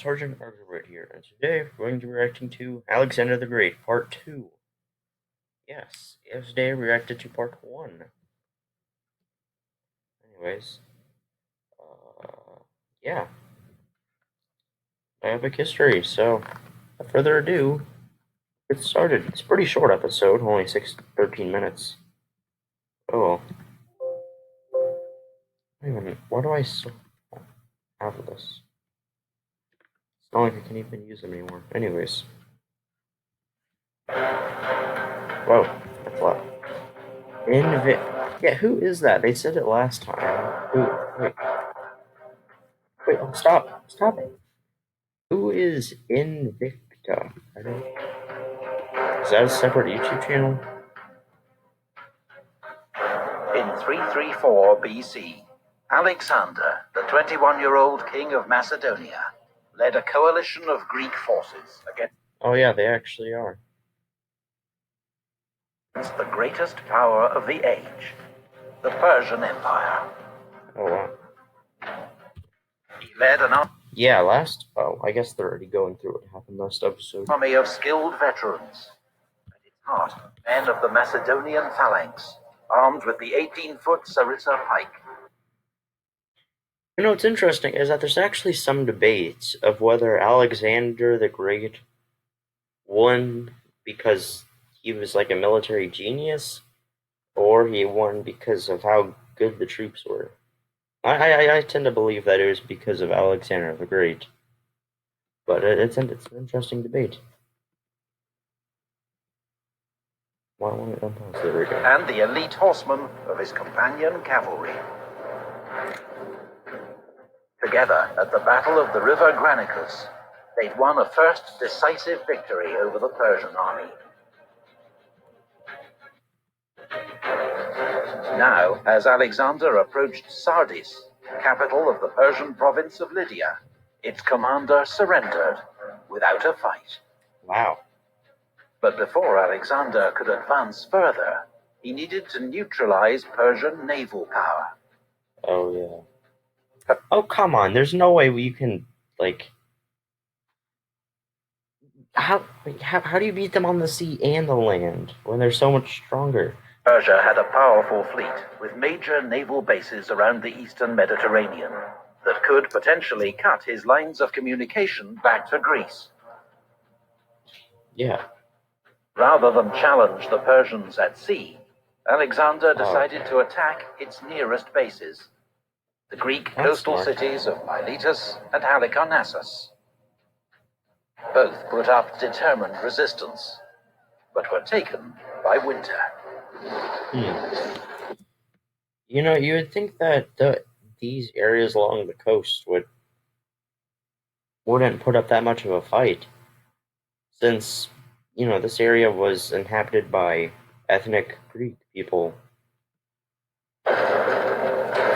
Sergeant Archibald here, and today we're going to be reacting to Alexander the Great, Part 2. Yes, yesterday we reacted to Part 1. Anyways, yeah, epic history, so without further ado, get started. It's a pretty short episode, only 13 minutes. Oh, wait a minute, why do I still have this? It's not like I can even use them anymore. Anyways. Whoa, that's loud. Yeah, who is that? They said it last time. Wait, oh, stop it. Who is Invicta? Is that a separate YouTube channel? In 334 BC, Alexander, the 21-year-old king of Macedonia, led a coalition of Greek forces against yeah, they actually are. The greatest power of the age, the Persian Empire. Oh, wow. He led an I guess they're already going through what happened last episode. army of skilled veterans. At its heart, men of the Macedonian phalanx, armed with the 18-foot Sarissa pike. You know, what's interesting is that there's actually some debate of whether Alexander the Great won because he was like a military genius, or he won because of how good the troops were. I tend to believe that it was because of Alexander the Great, but it's an interesting debate. There we go. And the elite horsemen of his companion cavalry. Together at the Battle of the River Granicus, they'd won a first decisive victory over the Persian army. Now, as Alexander approached Sardis, capital of the Persian province of Lydia, its commander surrendered without a fight. Wow. But before Alexander could advance further, he needed to neutralize Persian naval power. Oh, yeah. Oh, come on. There's no way you can, like... How do you beat them on the sea and the land when they're so much stronger? Persia had a powerful fleet with major naval bases around the eastern Mediterranean that could potentially cut his lines of communication back to Greece. Yeah. Rather than challenge the Persians at sea, Alexander decided to attack its nearest bases, the Greek coastal cities of Miletus and Halicarnassus. Both put up determined resistance, but were taken by winter. You know, you would think that these areas along the coast wouldn't put up that much of a fight, since, you know, this area was inhabited by ethnic Greek people.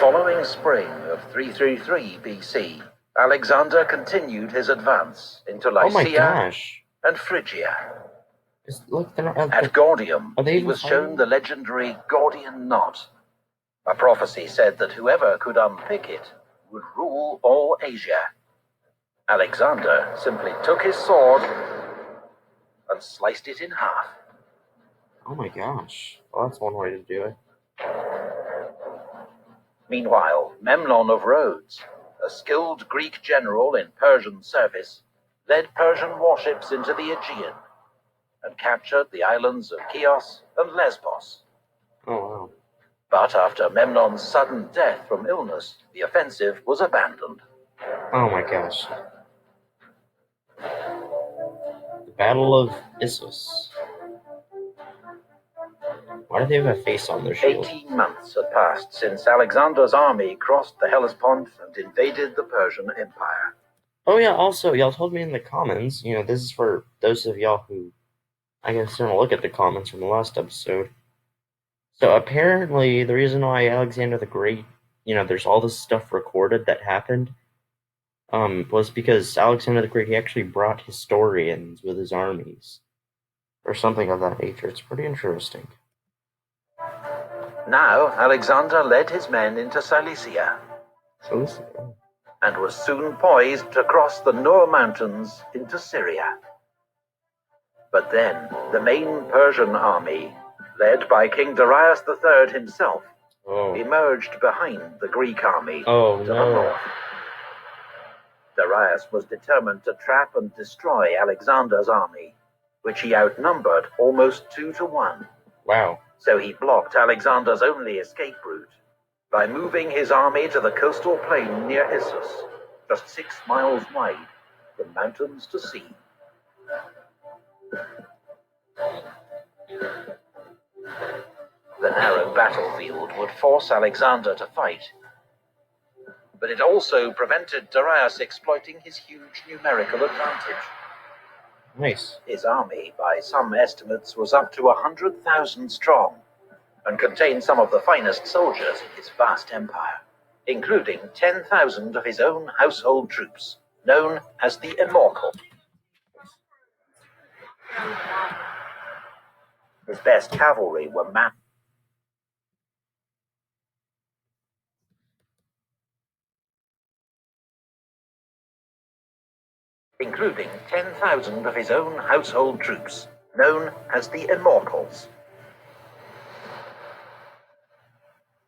Following spring of 333 BC, Alexander continued his advance into Lycia and Phrygia. At Gordium, he was shown the legendary Gordian Knot. A prophecy said that whoever could unpick it would rule all Asia. Alexander simply took his sword and sliced it in half. Oh my gosh. Well, that's one way to do it. Meanwhile, Memnon of Rhodes, a skilled Greek general in Persian service, led Persian warships into the Aegean and captured the islands of Chios and Lesbos. Oh, wow. But after Memnon's sudden death from illness, the offensive was abandoned. Oh my gosh. The Battle of Issus. Why do they have a face on their shield? 18 months had passed since Alexander's army crossed the Hellespont and invaded the Persian Empire. Oh yeah, also, y'all told me in the comments, you know, this is for those of y'all who, I guess, don't look at the comments from the last episode. So apparently, the reason why Alexander the Great, you know, there's all this stuff recorded that happened, was because Alexander the Great, he actually brought historians with his armies, or something of that nature. It's pretty interesting. Now, Alexander led his men into Cilicia. and was soon poised to cross the Nur Mountains into Syria. But then the main Persian army, led by King Darius III himself, emerged behind the Greek army to the north. Darius was determined to trap and destroy Alexander's army, which he outnumbered almost 2-1. Wow. So he blocked Alexander's only escape route by moving his army to the coastal plain near Issus, just 6 miles wide, from mountains to sea. The narrow battlefield would force Alexander to fight, but it also prevented Darius exploiting his huge numerical advantage. Nice. His army, by some estimates, was up to 100,000 strong, and contained some of the finest soldiers in his vast empire, including 10,000 of his own household troops, known as the Immortal. His best cavalry were including 10,000 of his own household troops, known as the Immortals.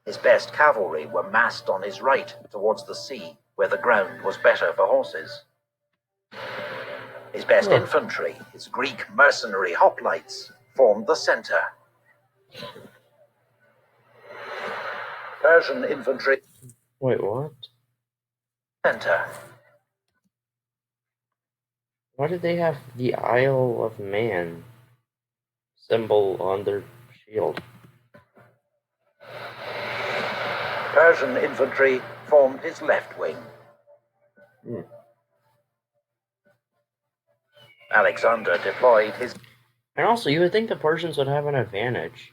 His best cavalry were massed on his right towards the sea, where the ground was better for horses. His best infantry, his Greek mercenary hoplites, formed the center. Persian infantry. Wait, what? Center. Why did they have the Isle of Man symbol on their shield? Persian infantry formed his left wing. Alexander deployed his... And also, you would think the Persians would have an advantage,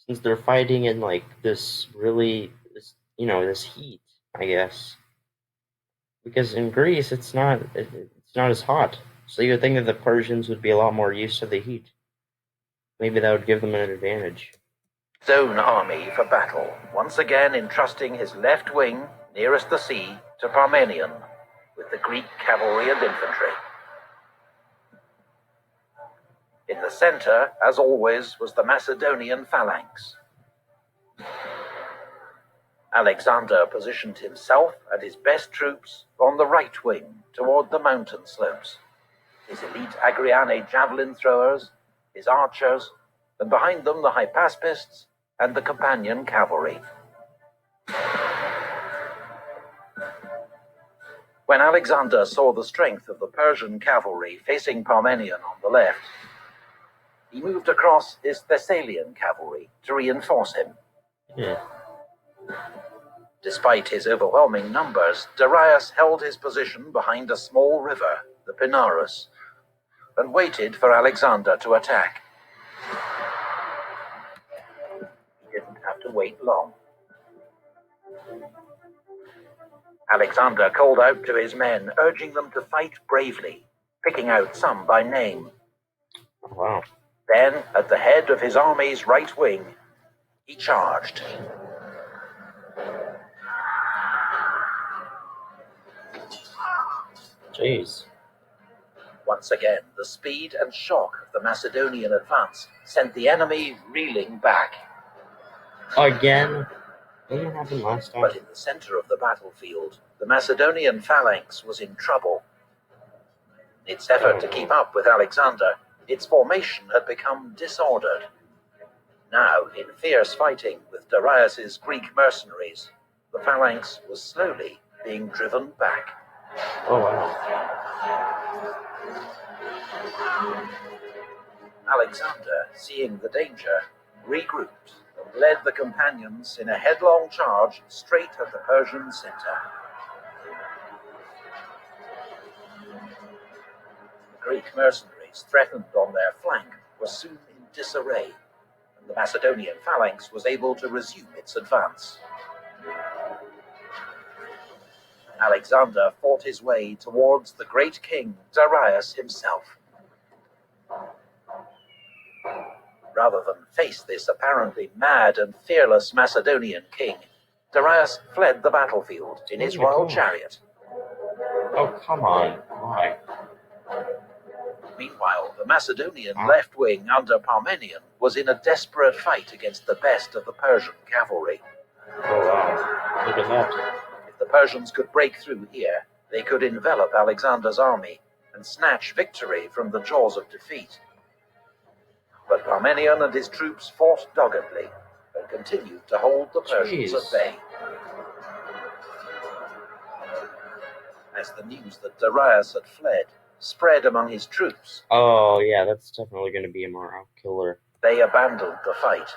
since they're fighting in, like, this heat, I guess. Because in Greece, it's not as hot. So you would think that the Persians would be a lot more used to the heat. Maybe that would give them an advantage. His own army for battle, once again entrusting his left wing, nearest the sea, to Parmenion, with the Greek cavalry and infantry. In the center, as always, was the Macedonian phalanx. Alexander positioned himself and his best troops on the right wing toward the mountain slopes. His elite Agriane javelin throwers, his archers, and behind them the hypaspists and the companion cavalry. When Alexander saw the strength of the Persian cavalry facing Parmenion on the left, he moved across his Thessalian cavalry to reinforce him. Despite his overwhelming numbers, Darius held his position behind a small river, the Pinarus, and waited for Alexander to attack. He didn't have to wait long. Alexander called out to his men, urging them to fight bravely, picking out some by name. Wow. Then, at the head of his army's right wing, he charged. Jeez. Once again, the speed and shock of the Macedonian advance sent the enemy reeling back. Again? Didn't it happen last time? But in the center of the battlefield, the Macedonian phalanx was in trouble. Its effort to keep up with Alexander, its formation had become disordered. Now, in fierce fighting with Darius's Greek mercenaries, the phalanx was slowly being driven back. Oh, wow. Alexander, seeing the danger, regrouped and led the companions in a headlong charge straight at the Persian center. The Greek mercenaries, threatened on their flank, were soon in disarray, and the Macedonian phalanx was able to resume its advance. Alexander fought his way towards the great king Darius himself. Rather than face this apparently mad and fearless Macedonian king, Darius fled the battlefield in his royal chariot. Oh, come on. Why? Meanwhile, the Macedonian left wing under Parmenion was in a desperate fight against the best of the Persian cavalry. Oh, wow. Look at that. If the Persians could break through here, they could envelop Alexander's army and snatch victory from the jaws of defeat. But Parmenion and his troops fought doggedly and continued to hold the Persians at bay. As the news that Darius had fled spread among his troops. Oh, yeah, that's definitely going to be a morale killer. They abandoned the fight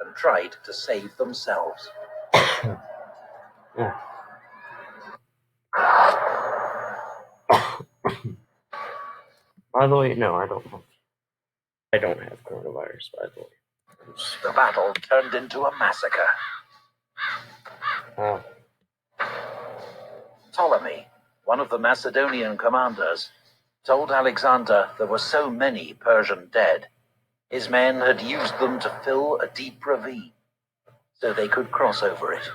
and tried to save themselves. Yeah. By the way, no, I don't have coronavirus, by the way. The battle turned into a massacre. Oh. Ptolemy, one of the Macedonian commanders, told Alexander there were so many Persian dead, his men had used them to fill a deep ravine so they could cross over it.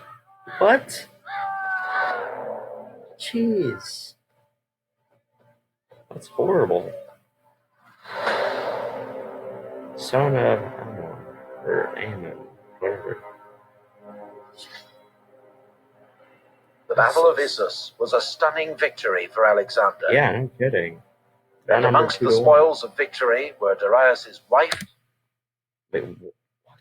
What? Jeez. That's horrible. Son of Amun, or Amun, whatever. The Battle of Issus was a stunning victory for Alexander. Yeah, no kidding. And amongst the spoils of victory were Darius' wife. Wait, what?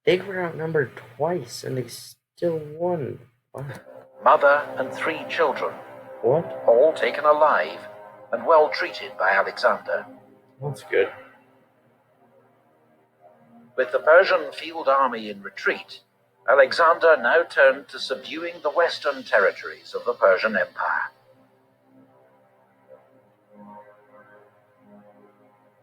They were outnumbered twice, and they still won. What? Mother and 3 children. What? All taken alive and well treated by Alexander. That's good. With the Persian field army in retreat, Alexander now turned to subduing the western territories of the Persian Empire.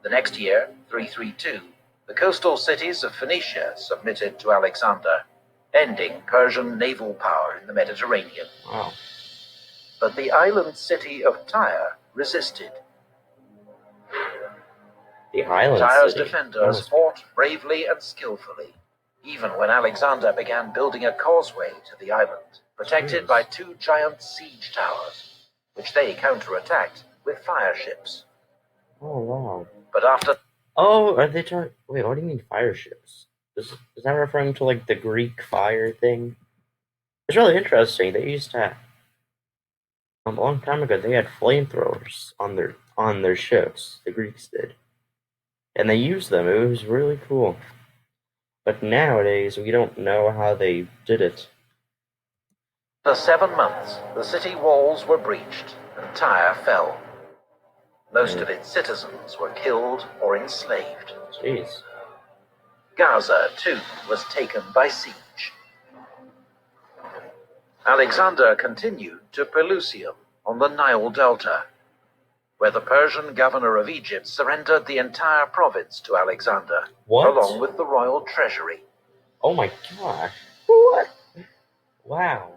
The next year, 332, the coastal cities of Phoenicia submitted to Alexander, ending Persian naval power in the Mediterranean. Wow. But the island city of Tyre resisted. The island Tyre's city. defenders fought bravely and skillfully, even when Alexander began building a causeway to the island, protected by 2 giant siege towers, which they counterattacked with fire ships. Oh, wow. But after... Oh, are they talking... Wait, what do you mean fire ships? Is that referring to, like, the Greek fire thing? It's really interesting. They used to... A long time ago, they had flamethrowers on their ships. The Greeks did. And they used them. It was really cool. But nowadays, we don't know how they did it. For 7 months, the city walls were breached, and Tyre fell. Most of its citizens were killed or enslaved. Jeez. Gaza, too, was taken by siege. Alexander continued to Pelusium on the Nile Delta, where the Persian governor of Egypt surrendered the entire province to Alexander, along with the royal treasury. Oh my gosh. What? Wow.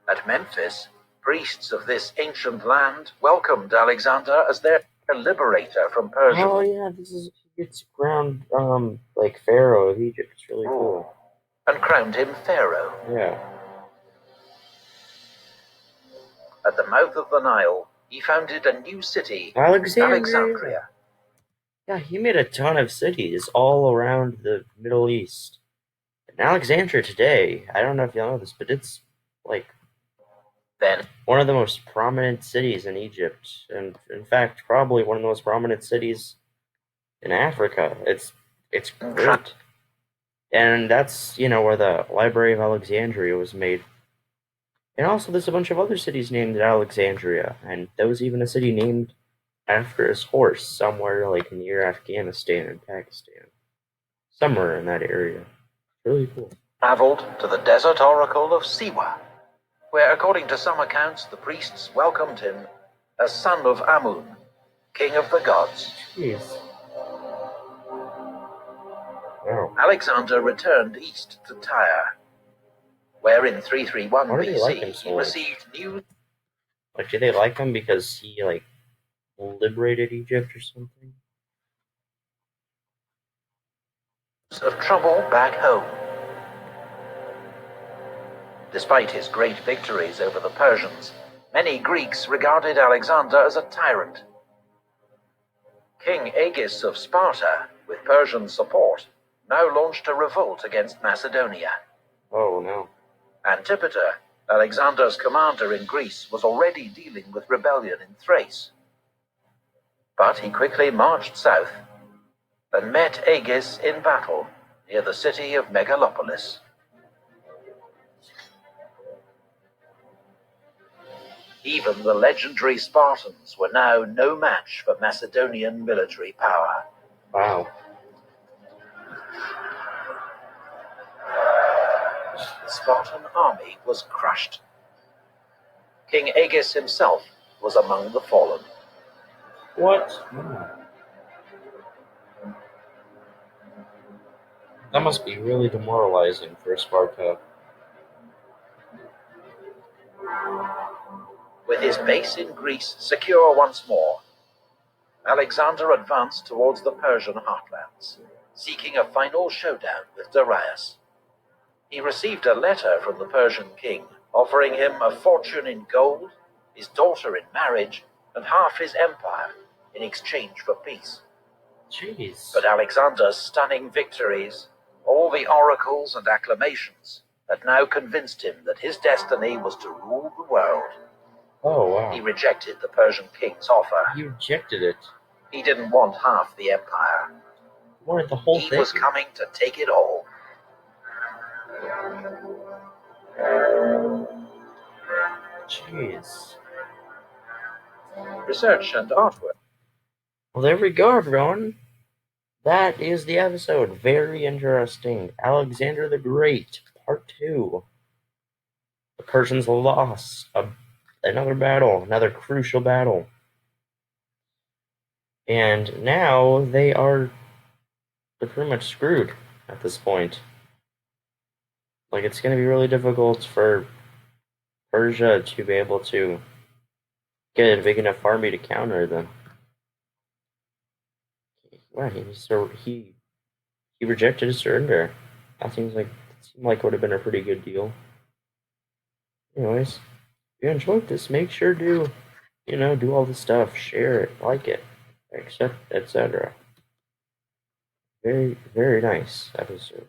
At Memphis, priests of this ancient land welcomed Alexander as their liberator from Persia. Oh yeah, it's crowned like pharaoh of Egypt. It's really cool. And crowned him pharaoh. Yeah. At the mouth of the Nile, he founded a new city, Alexandria. Yeah, he made a ton of cities all around the Middle East. And Alexandria today, I don't know if y'all know this, but it's like one of the most prominent cities in Egypt, and in fact, probably one of the most prominent cities in Africa. It's great, and that's where the Library of Alexandria was made. And also, there's a bunch of other cities named Alexandria, and there was even a city named after his horse somewhere like near Afghanistan and Pakistan, somewhere in that area. Really cool. Traveled to the desert oracle of Siwah, where, according to some accounts, the priests welcomed him as son of Amun, king of the gods. Jeez. Wow. Alexander returned east to Tyre, where in 331 BC he received news. Like, did they like him because he liberated Egypt or something? Of trouble back home. Despite his great victories over the Persians, many Greeks regarded Alexander as a tyrant. King Agis of Sparta, with Persian support, now launched a revolt against Macedonia. Oh no. Antipater, Alexander's commander in Greece, was already dealing with rebellion in Thrace. But he quickly marched south and met Agis in battle near the city of Megalopolis. Even the legendary Spartans were now no match for Macedonian military power. Wow. The Spartan army was crushed. King Agis himself was among the fallen. What? That must be really demoralizing for Sparta. With his base in Greece secure once more, Alexander advanced towards the Persian heartlands, seeking a final showdown with Darius. He received a letter from the Persian king offering him a fortune in gold, his daughter in marriage, and half his empire in exchange for peace. Jeez. But Alexander's stunning victories, all the oracles and acclamations, had now convinced him that his destiny was to rule the world. Oh, wow. He rejected the Persian king's offer. He rejected it? He didn't want half the empire. He wanted the whole thing? He was coming to take it all. Jeez. Research and artwork. Well, there we go, everyone. That is the episode. Very interesting. Alexander the Great, Part 2. The Persians lost another battle, another crucial battle. And now they're pretty much screwed at this point. Like, it's going to be really difficult for Persia to be able to get a big enough army to counter them. Wow, he rejected his surrender. That seemed like it would have been a pretty good deal. Anyways, if you enjoyed this, make sure to, do all the stuff, share it, like it, etc. Very, very nice episode.